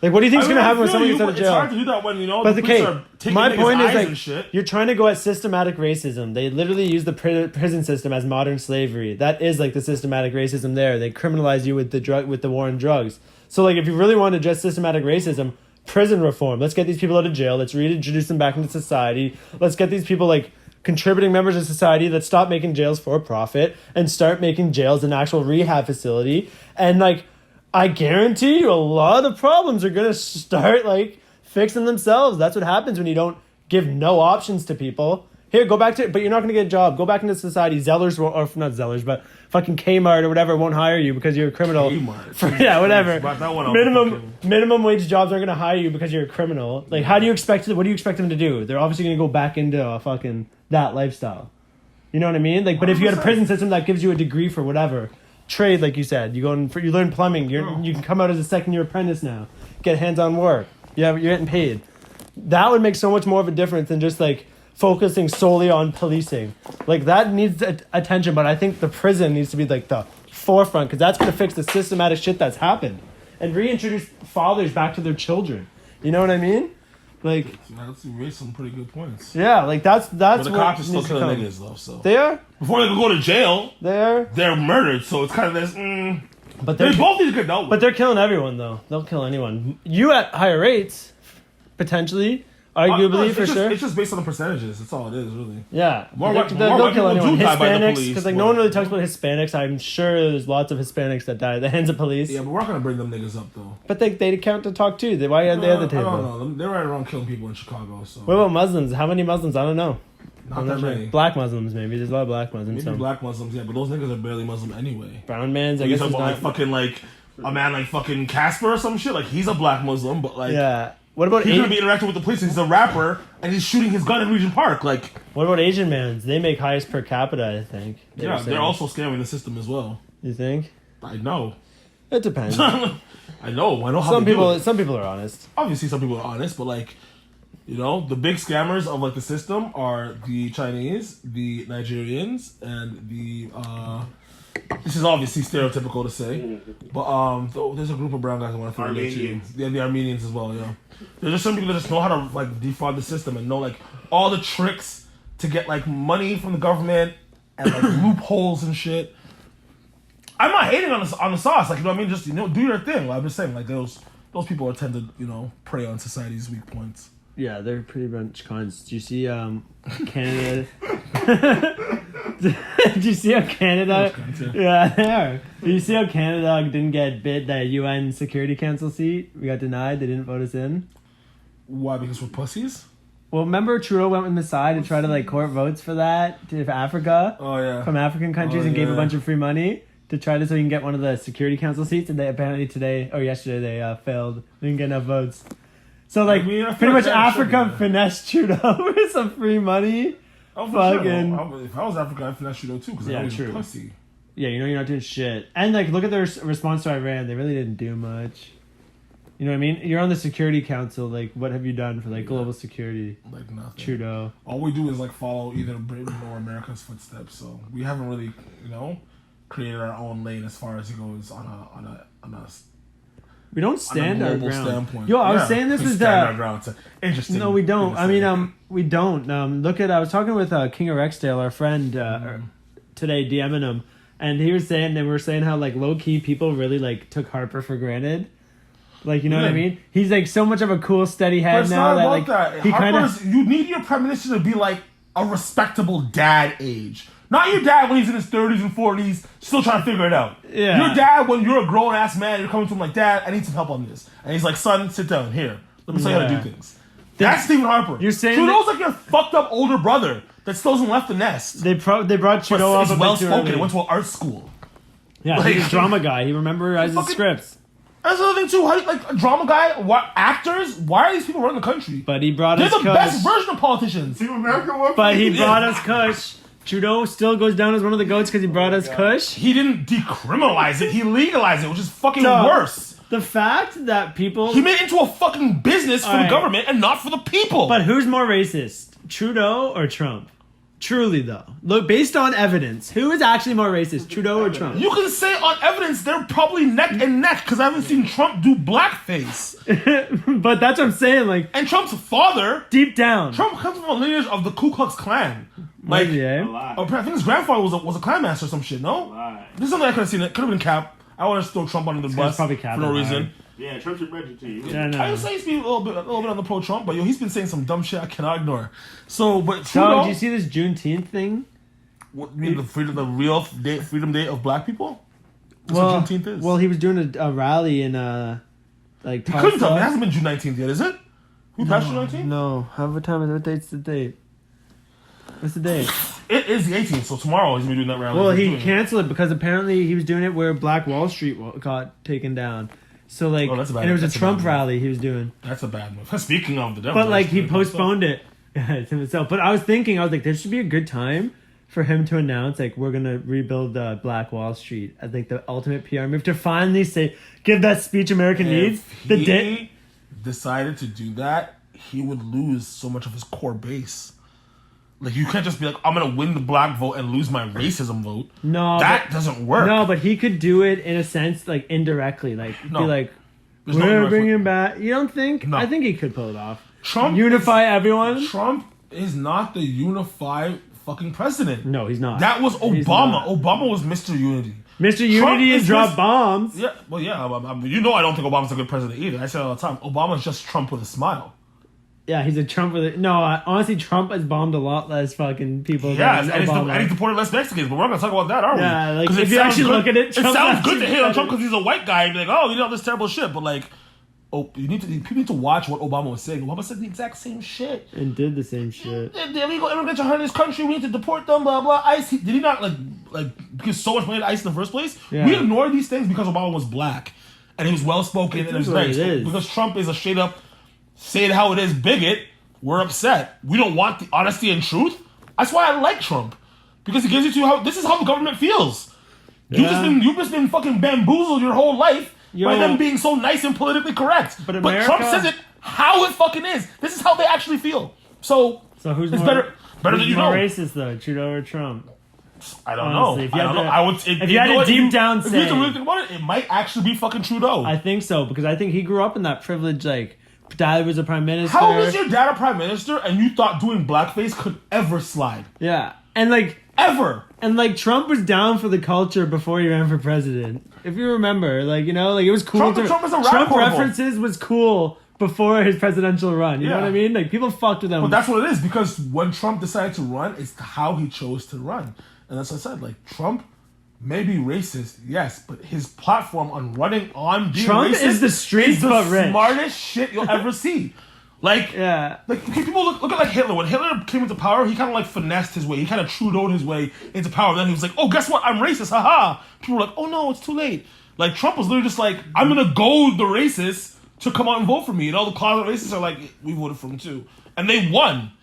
Like, what do you think is going to happen when someone gets out of jail? It's hard to do that when, but the police are taking my point is, like, shit. You're trying to go at systematic racism. They literally use the prison system as modern slavery. That is, like, the systematic racism there. They criminalize you with the war on drugs. So, like, if you really want to address systematic racism, prison reform. Let's get these people out of jail. Let's reintroduce them back into society. Let's get these people, like, contributing members of society that stop making jails for profit and start making jails an actual rehab facility. And, like, I guarantee you a lot of problems are going to start, like, fixing themselves. That's what happens when you don't give no options to people. Here, go back to it, but you're not going to get a job. Go back into society. Zellers, or not Zellers, but fucking Kmart or whatever won't hire you because you're a criminal. Kmart. Whatever. Minimum wage jobs aren't going to hire you because you're a criminal. Like, what do you expect them to do? They're obviously going to go back into that lifestyle. You know what I mean? Like, but if you had a prison system that gives you a degree for whatever, trade, like you said, you learn plumbing. You can come out as a second-year apprentice now, get hands-on work. You're getting paid. That would make so much more of a difference than just like focusing solely on policing. Like that needs attention, but I think the prison needs to be like the forefront because that's going to fix the systematic shit that's happened and reintroduce fathers back to their children. You know what I mean? Like, you raised some pretty good points. Yeah, like that's but the cops are still killing niggas though. So they are. Before they can go to jail, they're murdered. So it's kind of this. But they both need to get dealt with. But they're killing everyone though. They'll kill anyone. You at higher rates, potentially. Arguably, for sure. It's just based on the percentages. That's all it is, really. Yeah. They'll kill anyone. Hispanics, because like no one really talks about Hispanics. I'm sure there's lots of Hispanics that die at the hands of police. Yeah, but we're not going to bring them niggas up, though. But they count to talk, too. Why are they at the table? I don't know. They're right around killing people in Chicago, so... What about Muslims? How many Muslims? I don't know. Not that many. Black Muslims, maybe. There's a lot of black Muslims. Maybe black Muslims, yeah, but those niggas are barely Muslim anyway. Brown mans, I guess it's not... like, a man like fucking Casper or some shit. Like, he's a black Muslim, but like... Yeah. What about he's gonna be interacting with the police? He's a rapper and he's shooting his gun in Regent Park. Like, what about Asian mans? They make highest per capita, I think. They're also scamming the system as well. You think? I know. It depends. I know how some they do people. it. Some people are honest. Obviously, some people are honest, but like, you know, the big scammers of like the system are the Chinese, the Nigerians, and the. This is obviously stereotypical to say, but there's a group of brown guys I want to forget you. Yeah, the Armenians as well. Yeah, there's just some people that just know how to like defraud the system and know like all the tricks to get like money from the government and like loopholes and shit. I'm not hating on the sauce, like, you know what I mean. Just, you know, do your thing. Like, I'm just saying, like, those people tend to, you know, prey on society's weak points. Yeah, they're pretty much cons. Do you see Canada? Did you see how Canada? Yeah, they are. Did you see how Canada didn't get bid that UN Security Council seat? We got denied. They didn't vote us in. Why? Because we're pussies? Well, remember Trudeau went on the side and tried to like court votes for that for Africa. Oh yeah. From African countries and gave a bunch of free money to try to so you can get one of the Security Council seats, and they apparently today or yesterday they failed. They didn't get enough votes. So like pretty much Africa finessed Trudeau with some free money. Oh, fucking. Sure. If I was Africa, I'd finesse Trudeau too, because I was a pussy. Yeah, you know you're not doing shit. And like look at their response to Iran. They really didn't do much. You know what I mean? You're on the Security Council. Like, what have you done for like global security? Like nothing. Trudeau. All we do is like follow either Britain or America's footsteps. So we haven't really, you know, created our own lane as far as it goes on a we don't stand our ground. Standpoint. Yo, I was saying this is stand our ground. It's interesting. No, we don't. I mean, we don't. Look at. I was talking with King of Rexdale, our friend, today, DMing him, and he was saying they were saying how like low key people really like took Harper for granted. Like, you know what I mean? He's like so much of a cool, steady head it's now not that about like that. he kind of. You need your prime minister to be like a respectable dad age. Not your dad when he's in his 30s and 40s, still trying to figure it out. Yeah. Your dad when you're a grown ass man, you're coming to him like, Dad, I need some help on this, and he's like, Son, sit down here. Let me tell you how to do things. That's Stephen Harper. You're saying Trudeau's like your fucked up older brother that still hasn't left the nest. They brought Trudeau up. He's well spoken. He went to an art school. Yeah, like, he's a drama guy. He memorizes scripts. That's another thing too. Like a drama guy, actors. Why are these people running the country? But he brought us. They're the best version of politicians. Team America. But he brought us Kush. Trudeau still goes down as one of the goats because he brought us Kush. He didn't decriminalize it. He legalized it, which is fucking worse. The fact that people... He made it into a fucking business for the government and not for the people. But who's more racist? Trudeau or Trump? Truly, though. Look, based on evidence, who is actually more racist, Trudeau or Trump? You can say on evidence they're probably neck and neck because I haven't seen Trump do blackface. But that's what I'm saying, like... And Trump's father... Deep down. Trump comes from a lineage of the Ku Klux Klan. Like, I think his grandfather was a Klan master or some shit, no? This is something I could have seen. It could have been Cap. I want to throw Trump under the bus probably Cap for no reason. Yeah, Trump's your budget too. Yeah, no. I would say he's been a little bit on the pro-Trump, but yo, he's been saying some dumb shit I cannot ignore. So, but Trudeau... So, did you see this Juneteenth thing? What, you mean the real Freedom Day of Black people? That's what Juneteenth is. Well, he was doing a rally in like. He couldn't tell me. It hasn't been June 19th yet, is it? We passed June 19th? No. What time is it? What date's the date? What's the date? It is the 18th, so tomorrow he's gonna be doing that rally. Well, he canceled it because apparently he was doing it where Black Wall Street got taken down. So like, and it was a Trump rally he was doing. That's a bad move. Speaking of the devil, but like he postponed it to himself. But I was like, there should be a good time for him to announce like we're gonna rebuild Black Wall Street. I think the ultimate PR move to finally give that speech America needs. If he decided to do that, he would lose so much of his core base. Like, you can't just be like, I'm going to win the black vote and lose my racism vote. No. That doesn't work. No, but he could do it in a sense, like, indirectly. Like, be like, we're bringing back... You don't think? No. I think he could pull it off. Unify everyone? Trump is not the unified fucking president. No, he's not. That was Obama. Obama was Mr. Unity. Mr. Unity and drop bombs. Yeah, well, yeah. You know I don't think Obama's a good president either. I say it all the time. Obama's just Trump with a smile. Yeah, he's a Trump with it. No, honestly, Trump has bombed a lot less fucking people. Yeah, and he's deported less Mexicans, but we're not going to talk about that, are we? Yeah, like, if you actually look at it, Trump sounds good to hate on Trump because he's a white guy and be like, oh, you know, this terrible shit, but like, people need to watch what Obama was saying. Obama said the exact same shit. And did the same shit. The illegal immigrants are in this country, we need to deport them, blah, blah. ICE, did he not, like give so much money to ICE in the first place? Yeah. We ignore these things because Obama was black, and he was well-spoken, and it was nice. Because Trump is a straight-up, say it how it is, bigot. We're upset. We don't want the honesty and truth. That's why I like Trump. Because he gives you how this is how the government feels. Yeah. You've just been fucking bamboozled your whole life by them being so nice and politically correct. But Trump says it how it fucking is. This is how they actually feel. So who's it's more, better than you know. Racist though, Trudeau or Trump? I don't know. I don't know. I would. If you had to deep down say, if you had to really think about it might actually be fucking Trudeau. I think so because I think he grew up in that privilege. Like, dad was a prime minister. How was your dad a prime minister, and you thought doing blackface could ever slide? Yeah, and like ever. And like Trump was down for the culture before he ran for president. If you remember, like it was cool. Trump is a Trump references was cool before his presidential run. You know what I mean? Like people fucked with him. But that's what it is because when Trump decided to run, it's how he chose to run. And as I said, like Trump may be racist, yes, but his platform on running on being Trump racist is the streets but rich. Smartest shit you'll ever see. Like, people look at like Hitler. When Hitler came into power, he kind of like finessed his way. He kind of Trudeau'd his way into power. Then he was like, "Oh, guess what? I'm racist, haha." People were like, "Oh no, it's too late." Like Trump was literally just like, "I'm gonna goad the racists to come out and vote for me," and all the closet racists are like, "We voted for him too," and they won.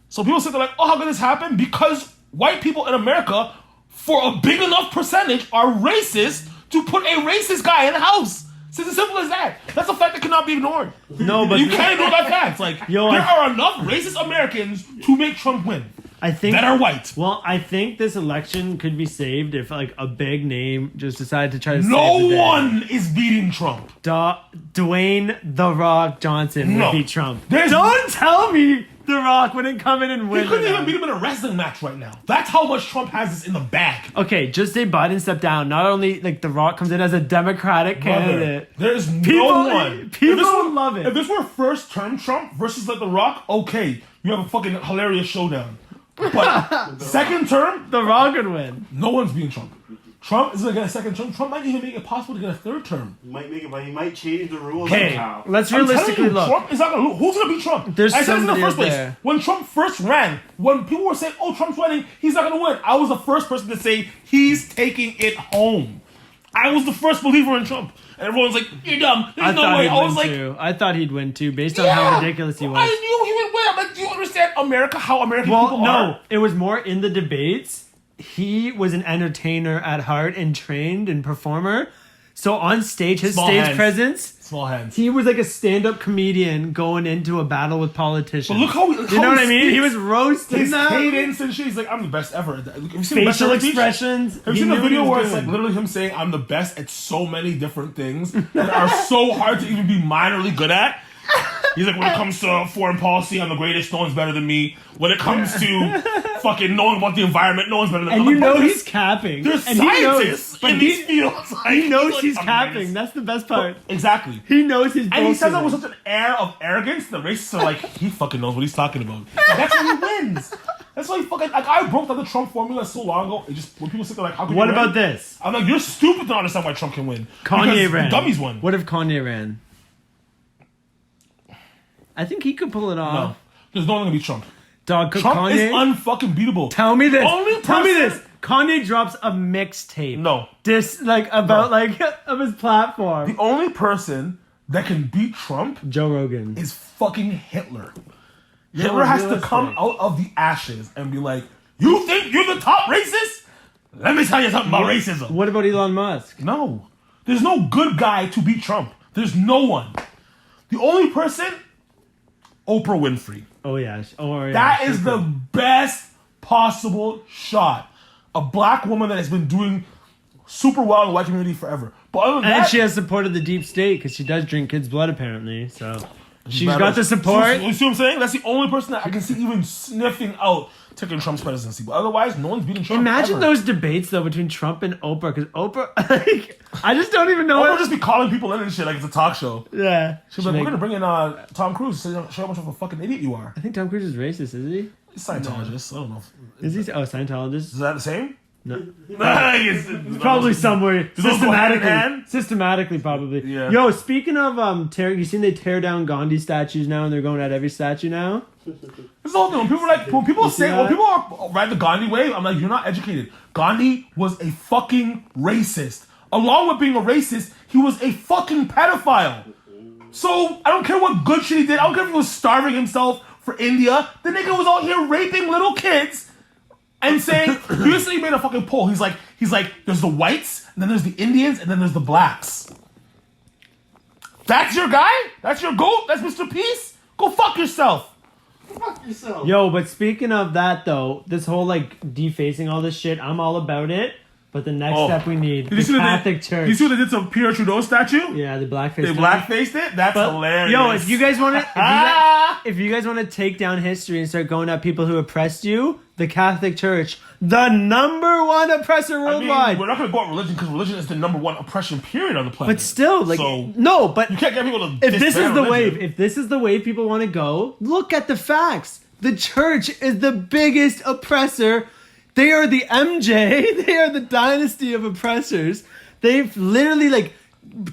So people sit there like, "Oh, how could this happen?" Because white people in America, for a big enough percentage, are racist to put a racist guy in the house. It's as simple as that. That's a fact that cannot be ignored. No, but you can't ignore that fact. Like, there are enough racist Americans to make Trump win. I think that are white. Well, I think this election could be saved if like a big name just decided to try to. No one is beating Trump. Dwayne "The Rock" Johnson would beat Trump. Don't tell me The Rock wouldn't come in and win. He couldn't even beat him in a wrestling match right now. That's how much Trump has this in the bag. Okay, just say Biden stepped down. Not only like The Rock comes in as a Democratic candidate. There's no one. People would love it. If this were first term Trump versus like The Rock, okay, you have a fucking hilarious showdown. But second term, The Rock would win. No one's beating Trump. Trump is going to get a second term. Trump might even make it possible to get a third term. He might make it, but he might change the rules. Okay, let's realistically look. Trump is not going to lose. Who's going to beat Trump? I said this in the first place. When Trump first ran, when people were saying, "Oh, Trump's running, he's not going to win," I was the first person to say he's taking it home. I was the first believer in Trump. And everyone's like, "You're dumb. There's no way." I was like, I thought he'd win too, based on how ridiculous he was. I knew he would win. I'm like, do you understand America? How American people are? No, it was more in the debates. He was an entertainer at heart and trained and performer. So on stage, his presence. Small hands. He was like a stand-up comedian going into a battle with politicians. But look how you know what I mean? He was roasting his them. cadence and shit. He's like, "I'm the best ever." Have you seen facial expressions? Have you seen the video where it's like literally him saying, "I'm the best at so many different things that are so hard to even be minorly good at"? He's like, "When it comes to foreign policy, I'm the greatest. No one's better than me. When it comes to fucking knowing about the environment, no one's better than me." And you know he's capping. There's scientists in these fields. He knows he's capping. That's the best part. Exactly. He knows his bullshit. And he says that with such an air of arrogance. The racists are like, he fucking knows what he's talking about. That's why he wins. That's why he fucking... Like, I broke down the Trump formula so long ago. It just... When people sit there like, how can What about this? I'm like, you're stupid to understand why Trump can win. Kanye ran. Dummies won. What if Kanye ran? I think he could pull it off. No. There's no one gonna beat Trump. Dog, Trump Kanye is unfucking beatable. Tell me this. Kanye drops a mixtape. No. Of his platform. The only person that can beat Trump, Joe Rogan, is fucking Hitler. Hitler has to come out of the ashes and be like, "You think you're the top racist? Let me tell you something about racism." What about Elon Musk? No. There's no good guy to beat Trump. There's no one. The only person, Oprah Winfrey. Oh, yeah. That is the best possible shot. A black woman that has been doing super well in the white community forever. But other than that, she has supported the deep state because she does drink kids' blood, apparently. So she's got the support. You see what I'm saying? That's the only person that I can see even sniffing out taking Trump's presidency. But otherwise, no one's beating Trump. Imagine those debates, though, between Trump and Oprah. Because Oprah, I just don't even know. Oprah will just be calling people in and shit like it's a talk show. Yeah. She'll be like, "We're going to bring in Tom Cruise to show how much of a fucking idiot you are." I think Tom Cruise is racist, is he? He's Scientologist. I don't know. Is he? Oh, Scientologist? Is that the same? No. Probably somewhere. Systematically, probably. Yeah. Yo, speaking of you seen they tear down Gandhi statues now and they're going at every statue now? This is the whole thing. When people are ride the Gandhi wave, I'm like, you're not educated. Gandhi was a fucking racist. Along with being a racist, he was a fucking pedophile. So I don't care what good shit he did. I don't care if he was starving himself for India. The nigga was out here raping little kids and saying, he recently made a fucking poll. He's like, there's the whites, and then there's the Indians, and then there's the blacks. That's your guy? That's your GOAT? That's Mr. Peace? Go fuck yourself. Fuck yourself. Yo, but speaking of that though, this whole like defacing all this shit, I'm all about it. But the next step we need, the Catholic Church. You see what they did to Pierre Trudeau statue? Yeah, the blackface. They blackfaced it? That's hilarious. Yo, if you guys want to take down history and start going at people who oppressed you, the Catholic Church, the number one oppressor worldwide. I mean, we're not going to go at religion because religion is the number one oppression period on the planet. But still, like, so, no, but you can't get people to. If this is the religion. wave, if this is the way people want to go, look at the facts. The church is the biggest oppressor. They are the MJ. They are the dynasty of oppressors. They've literally like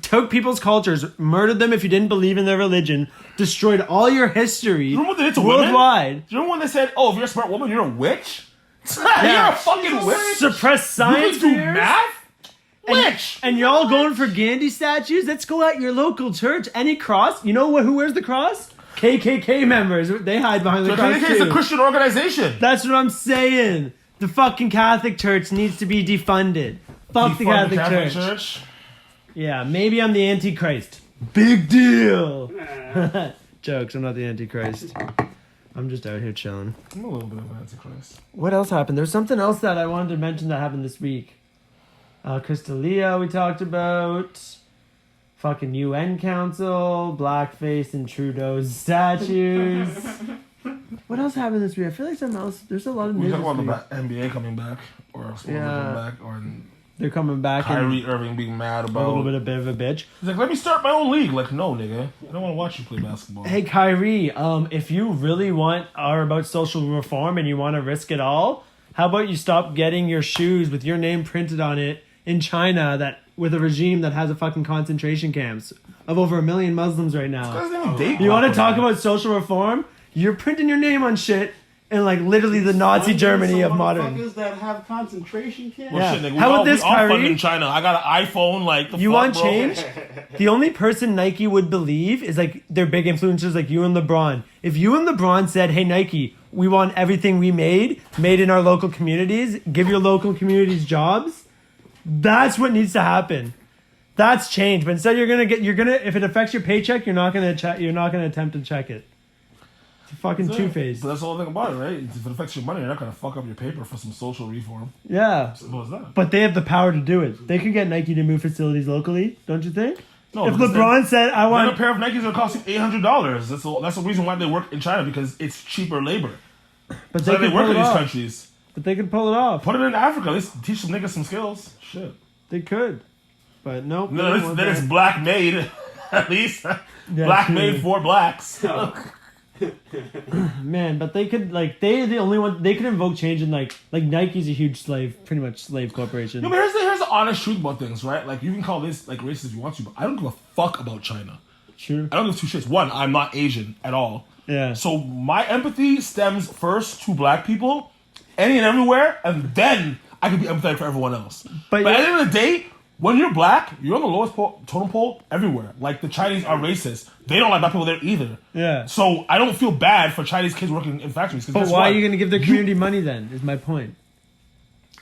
took people's cultures, murdered them if you didn't believe in their religion, destroyed all your history. You remember what they did to worldwide. Women? Do you remember when they said, "Oh, if you're a smart woman, you're a witch"? You're a fucking witch. Suppress science. You can do math. Witch. And y'all going for Gandhi statues? Let's go at your local church. Any cross? You know who wears the cross? KKK members. They hide behind the cross KKK too. is a Christian organization. That's what I'm saying. The fucking Catholic Church needs to be defunded. Fuck the Catholic Church. Yeah, maybe I'm the Antichrist. Big deal. Jokes, I'm not the Antichrist. I'm just out here chilling. I'm a little bit of an Antichrist. What else happened? There's something else that I wanted to mention that happened this week. Crystalia we talked about. Fucking UN Council. Blackface and Trudeau's statues. What else happened this week? I feel like something else. There's a lot of news. We talk about the NBA coming back, or coming back, or they're coming back. Kyrie Irving being mad about a little bit of a bitch. He's like, let me start my own league. Like, no, nigga, I don't want to watch you play basketball. Hey, Kyrie, if you really are about social reform and you want to risk it all, how about you stop getting your shoes with your name printed on it in China with a regime that has a fucking concentration camps of over 1 million Muslims right now? You want to talk about social reform? You're printing your name on shit in like literally the Nazi Germany of modern. Motherfuckers that have concentration camps. Well, shit, nigga, how about this, Kyrie? In China, I got an iPhone. Like, you want change? The only person Nike would believe is like their big influencers, like you and LeBron. If you and LeBron said, "Hey, Nike, we want everything we made in our local communities. Give your local communities jobs." That's what needs to happen. That's change. But instead, if it affects your paycheck, you're not gonna attempt to check it. Fucking two-faced. But that's the whole thing about it, right? If it affects your money, you're not going to fuck up your paper for some social reform. Yeah. So what is that? But they have the power to do it. They could get Nike to move facilities locally, don't you think? No. If LeBron said, I want... a pair of Nikes that cost you $800. That's the reason why they work in China, because it's cheaper labor. But they work in these countries. But they could pull it off. Put it in Africa. At least teach some niggas some skills. Shit. They could. But nope. No, then it's black made, at least. Yeah, black made for blacks. Man, but they could they're the only one they could invoke change in like Nike's a huge pretty much slave corporation. No, but here's the honest truth about things, right? Like you can call this like racist if you want to, but I don't give a fuck about China. True. I don't give two shits. One, I'm not Asian at all. Yeah. So my empathy stems first to black people, any and everywhere, and then I can be empathetic for everyone else. But at the end of the day, when you're black, you're on the lowest totem pole everywhere. Like, the Chinese are racist. They don't like black people there either. Yeah. So, I don't feel bad for Chinese kids working in factories. But why are you going to give their community money then, is my point.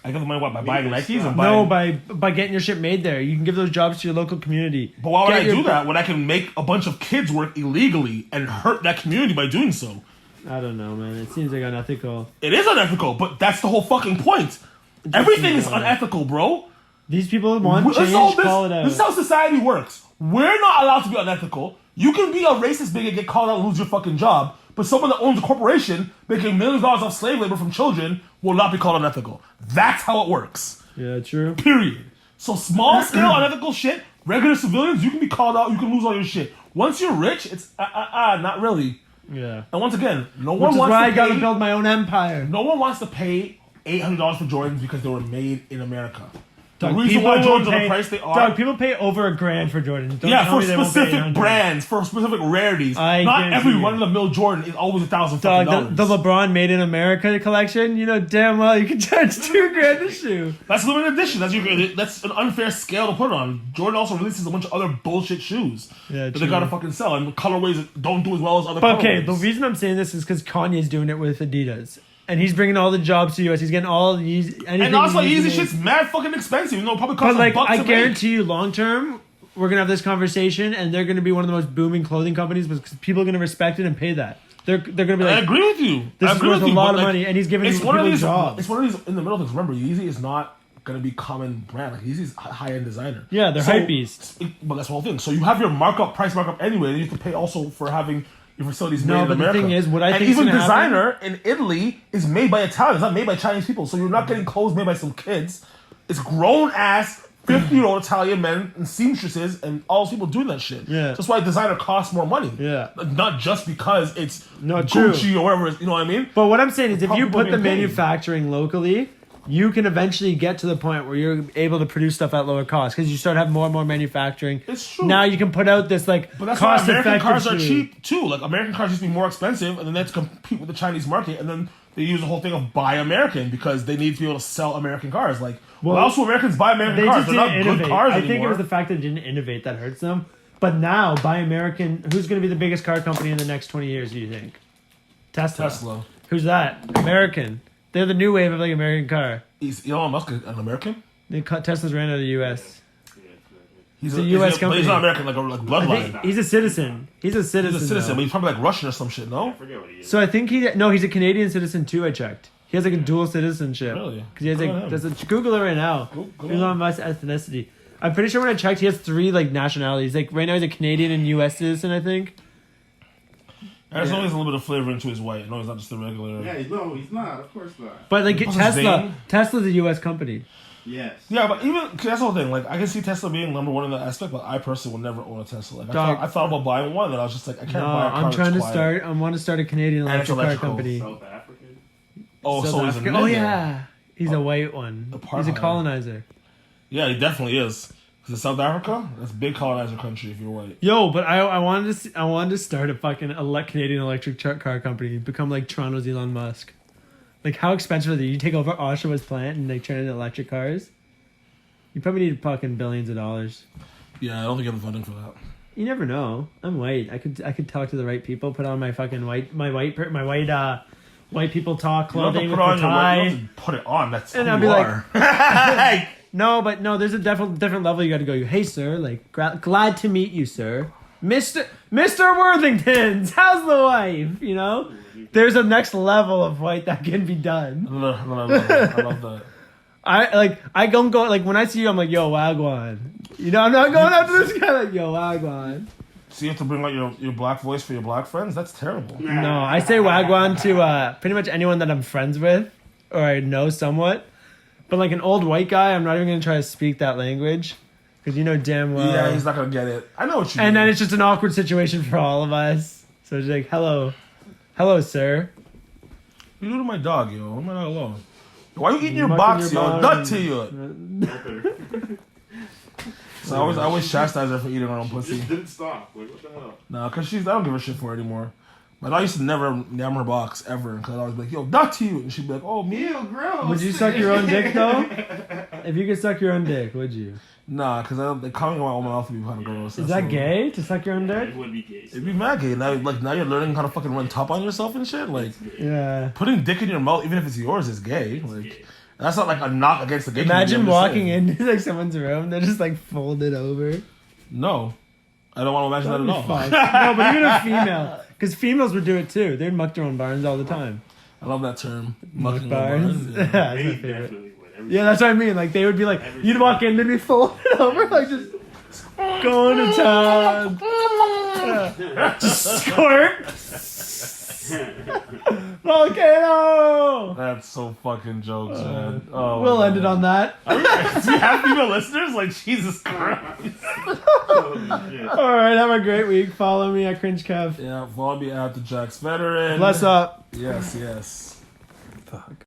I give them money, what, by buying Nikes? And buying... No, by getting your shit made there. You can give those jobs to your local community. But why would I do that when I can make a bunch of kids work illegally and hurt that community by doing so? I don't know, man. It seems like unethical. It is unethical, but that's the whole fucking point. Everything is unethical, bro. These people want change, call it out. This is how society works. We're not allowed to be unethical. You can be a racist bigot, get called out, and lose your fucking job. But someone that owns a corporation making millions of dollars off slave labor from children will not be called unethical. That's how it works. Yeah, true. Period. So small scale unethical shit, regular civilians, you can be called out, you can lose all your shit. Once you're rich, it's not really. Yeah. And once again, no Which one is wants why to I gotta build my own empire. No one wants to pay $800 for Jordans because they were made in America. Doug, the reason why Jordans are the price they are... Doug, people pay over $1,000 for Jordans. For specific brands, for specific rarities. Not every run-of-the-mill Jordan is always $1,000. Doug, the LeBron Made in America collection, you know damn well you can charge $2,000 a shoe. That's limited edition. That's an unfair scale to put on. Jordan also releases a bunch of other bullshit shoes that they gotta fucking sell, and colorways that don't do as well as other colorways. Okay, the reason I'm saying this is because Kanye's doing it with Adidas. And he's bringing all the jobs to us. He's getting all these. And also, Yeezy shit's mad fucking expensive. You know, probably costs $1 $1 I guarantee you, long term, we're gonna have this conversation, and they're gonna be one of the most booming clothing companies because people are gonna respect it and pay that. They're gonna be like, I agree with you. This is worth a lot of money, and he's giving people jobs. It's one of these in the middle things. Remember, Yeezy is not gonna be common brand. Like Yeezy's high end designer. Yeah, they're hype beasts. But that's the whole thing. So you have your price markup anyway. Then you have to pay also for having your facilities made in America. The thing is, what I think even designer in Italy is made by Italians, it's not made by Chinese people. So you're not getting clothes made by some kids. It's grown ass 50-year-old Italian men and seamstresses and all those people doing that shit. Yeah. That's why designer costs more money. Yeah. Not just because it's not Gucci true. or whatever. You know what I mean? But what I'm saying is, if you put the paid. manufacturing locally, you can eventually get to the point where you're able to produce stuff at lower cost because you start having more and more manufacturing. It's true. Now you can put out this like but that's why American cars are shoe. cheap too. Like American cars used to be more expensive, and then they have to compete with the Chinese market, and then they use the whole thing of buy American because they need to be able to sell American cars. Like, well, also Americans buy American cars. They're not good cars anymore. I think it was the fact that they didn't innovate that hurts them. But now, buy American. Who's going to be the biggest car company in the next 20 years? Do you think? Tesla. Who's that? American. They're the new wave of like American car. Is Elon Musk an American? Tesla's ran out of the U.S. He's a U.S. company. But he's not American, like bloodline. He's a citizen. He's a citizen, but he's probably like Russian or some shit, no? I forget what he is. So I think he's a Canadian citizen too, I checked. He has like a dual citizenship. Really? Because he has like, Google it right now. Elon Musk's ethnicity. I'm pretty sure when I checked, he has 3 like nationalities. Like right now he's a Canadian and U.S. citizen, I think. There's always a little bit of flavor into his white. No, he's not just a regular. Yeah, no, he's not. Of course not. But like Tesla's a U.S. company. Yes. Yeah, but even that's the whole thing. Like, I can see Tesla being number one in that aspect, but I personally would never own a Tesla. Like, I thought about buying one, and I was just like, I can't buy a car. I want to start a Canadian electric car company. South African. Oh, South so he's a nigger. Oh yeah, he's a white one. He's a colonizer. Yeah, he definitely is. Because South Africa, that's a big colonizer country if you're white. Yo, but I wanted to start a fucking Canadian electric car company, become like Toronto's Elon Musk. Like, how expensive is it? You take over Oshawa's plant and like turn it into electric cars? You probably need fucking billions of dollars. Yeah, I don't think you have the funding for that. You never know. I'm white. I could talk to the right people. Put on my fucking white people talk clothing with the tie. You don't have to put it on. That's and who I'll be you like, are. no, there's a different level you got to go. Hey, sir, like glad to meet you, sir. Mr. Worthington's, how's the wife? You know, there's a next level of white that can be done. I love that. I don't go like when I see you, I'm like, yo, wagwan. You know, I'm not going after this guy like, yo, wagwan. So you have to bring out your black voice for your black friends? That's terrible. No, I say wagwan to pretty much anyone that I'm friends with or I know somewhat. But like an old white guy, I'm not even gonna try to speak that language. Because you know damn well. Yeah, he's not going to get it. I know what you mean. And then it's just an awkward situation for all of us. So it's like, hello, sir. You do to my dog, yo. I'm not alone. Why are you eating your box, yo? Nut to you. So I always chastise her for eating her own pussy. Just didn't stop. Like, what the hell? Nah, because I don't give a shit for her anymore. My dog used to never yam her box ever. Because I was like, yo, nut to you. And she'd be like, oh, me. Ew, gross. Would you suck your own dick, though? If you could suck your own dick, would you? Nah, because coming in my own mouth would be kind of gross. Is that gay, to suck your own dick? It would be gay. It'd be mad gay. Now you're learning how to fucking run top on yourself and shit. Like, yeah. Putting dick in your mouth, even if it's yours, is gay. Like, that's not like a knock against the gay community. Imagine walking into like someone's room, they're just like folded over. No. I don't want to imagine that at all. No, but even a female. Because females would do it too. They'd muck their own barns all the time. I love that term. Muck barns. Yeah, that's my favorite. Yeah, that's what I mean. Like, they would be like, you'd walk in, they'd be folded over, like just going to town. Just squirt. Volcano! That's so fucking jokes, man. Oh, we'll end it on that. Do you have female listeners? Like, Jesus Christ. Alright, have a great week. Follow me at Cringekev. Yeah, follow me at the Jax Veteran. Bless up. Yes. Fuck.